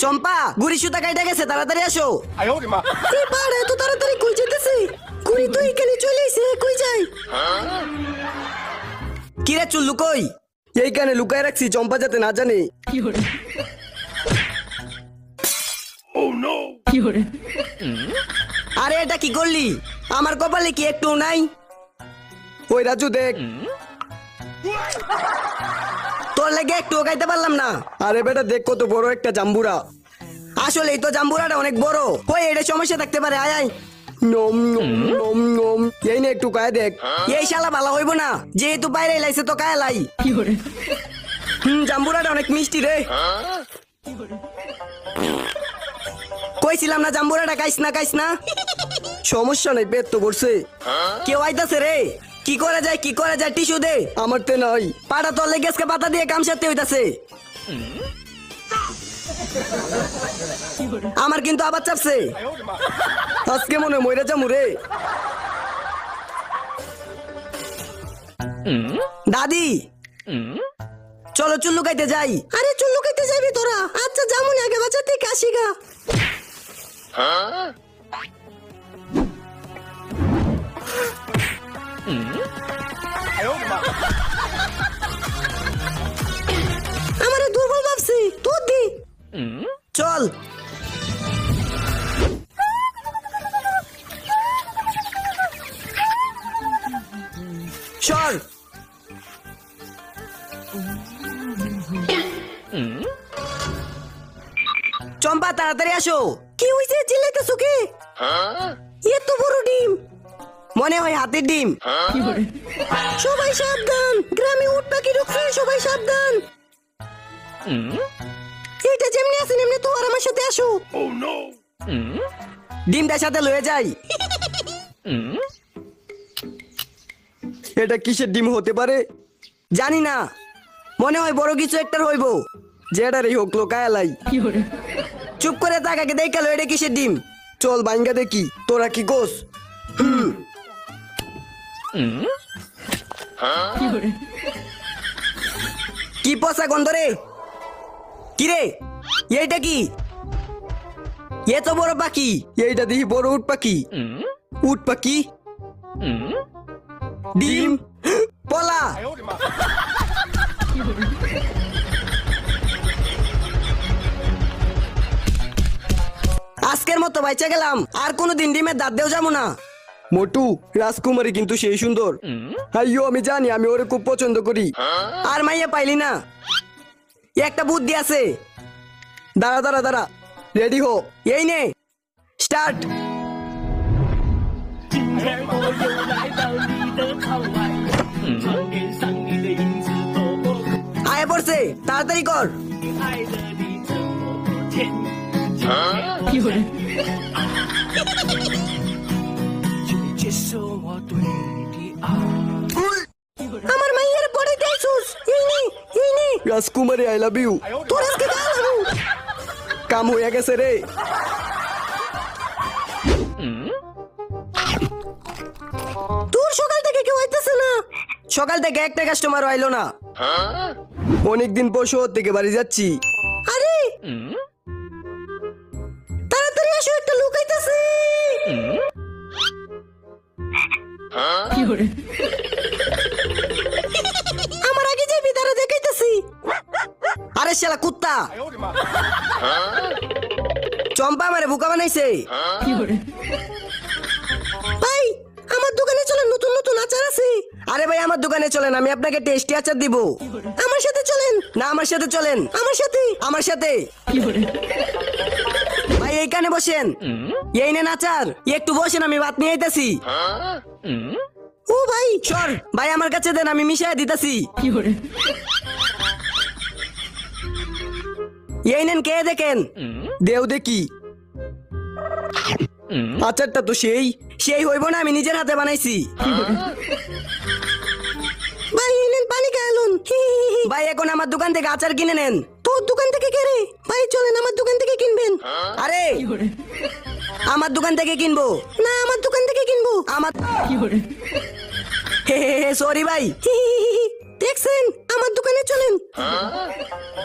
চম্পা গুড়ি সুতা কাইটা গেছে, তাড়াতাড়ি আসো। 哎呦我的妈！ এই পাড়া এত তাড়াতাড়ি কই যেতেছে? গুড়ি তো এখানে চলে এসে কই যাই? কি রে চুল্লু কই? এইখানে লুকায় রাখছি, চম্পা যাতে না জানে। আরে এটা কি করলি? আমার কপালে কি একটু নাই? ওই রাজু দেখ, তোর লেগে একটু খাইতে পারলাম না। আরে বেটা দেখ কত বড় একটা জাম্বুরা। আসলে তো জাম্বুরাটা অনেক বড়। ওই এটা সমস্যা থাকতে পারে, আয় আয়। নম নম নম নম, এই নে একটু কায় দেখ। এই শালা ভালো হইব না, যেহেতু বাইরে লাইছে তো কায় লাই। জাম্বুরাটা অনেক মিষ্টি রে। কইছিলাম না জাম্বুরাটা খাইস না খাইস না। সমস্যা নাই, পেট তো ভরছে। কেউ আইতাছে রে, কি করে যায় কি করে যায়? টিস্যু দে। আমার তে নাই, পাটা তোর লেগে আজকে পাতা দিয়ে কাম সারতে হইতাছে। আমার কিন্তু আবার চাপছে, আজকে মনে হয় মইরা যামু রে। দাদি চলো চুল্লু খাইতে যাই। আরে চুল্লু খাইতে যাবি তোরা? আচ্ছা যামুন, আগে বাচ্চা থেকে আসি গা। আমারে দুর্বল ভাবছি, তোর দি চল। সর। চম্পা তাড়াতাড়ি আসো। কি হইছে চিল্লাইতেছো কি? এত বড় ডিম, মনে হয় হাতির ডিম। সবাই সাবধান, গ্রামে উট পাখি ঢুকছে, সবাই সাবধান। এটা যেমনি আছে এমনি তো আর আমার সাথে আসো। ডিমটার সাথে লয়ে যাই। এটা কিসের ডিম হতে পারে জানি না, মনে হয় বড় কিছু একটা হইব। যেটারই হোক লোকায় লাই। চুপ করে তাকাকে দেখালো, এটা কিসের ডিম? চল বাইঙ্গা দেখি, তোরা কি কোস? কি পচা গন্ধ রে? কি রে এইটা কি? এ তো বড় পাখি। এইটা দেখি বড় উট পাখি। উট পাখি ডিম পলা। 哎呦我的妈！ আজকের মতো বাইচা গেলাম, আর কোনোদিন ডিমের দাঁত দেও যাবো না। মোটু রাজকুমারী কিন্তু সেই সুন্দর। আইয়ো আমি জানি, আমি ওরে খুব পছন্দ করি। আর মাইয়া পাইলি না? একটা বুদ্ধি আছে, দাঁড়া দাঁড়া দাঁড়া, রেডি হো। এই নে স্টার্ট। 今天我又来到你的窗外，窗边上你的影子多么可 আয় পড়ছে, তাড়াতাড়ি কর।爱的你这么多天。今天请你接受我对你的爱。 আমার মাইয়ের পরে দেইছুস। এই নে এই নে। রাজকুমারী আই লাভ ইউ। তোর আজকে গালাবো। কাম হয়ে গেছে রে। তোর সকাল থেকে কেউ আইতেছে না। সকাল থেকে একটা কাস্টমার আইলো না। অনেকদিন পর শহর থেকে বাড়ি যাচ্ছি। আরে তাড়াতাড়ি আসো, একটা লোক আইতাছে। আমার আগে যাবি, তারা দেখাইতেছি। আরে শালা কুত্তা। 哎呦我的妈！ চম্পা আমারে বোকা বানাইছে। ভাই আমার দোকানে চলেন, নতুন নতুন আচার আছে। আরে ভাই আমার দোকানে চলেন, আমি আপনাকে টেস্টি আচার দিব। আমার সাথে চলেন। না আমার সাথে চলেন। আমার সাথে আমার সাথে। ভাই এইখানে বসেন। এই নেন আচার, একটু বসেন, আমি ভাত নিয়ে আইতাছি। ও ভাই সর, ভাই আমার কাছে দেন, আমি মিশাই দিতাছি। এই নেন, কে দেখেন। দেও দেখি। আচারটা তো সেই সেই হইব না, আমি নিজের হাতে বানাইছি। ভাই এই নেন পানি খাইলুন। ভাই এখন আমার দোকান থেকে আচার কিনে নেন। তোর দোকান থেকে কে রে? ভাই চলেন আমার দোকান থেকে কিনবেন। আরে আমার দোকান থেকে কিনবো না, আমার দোকান থেকে কিনবো। আমার সরি ভাই। দেখছেন, আমার দোকানে চলেন।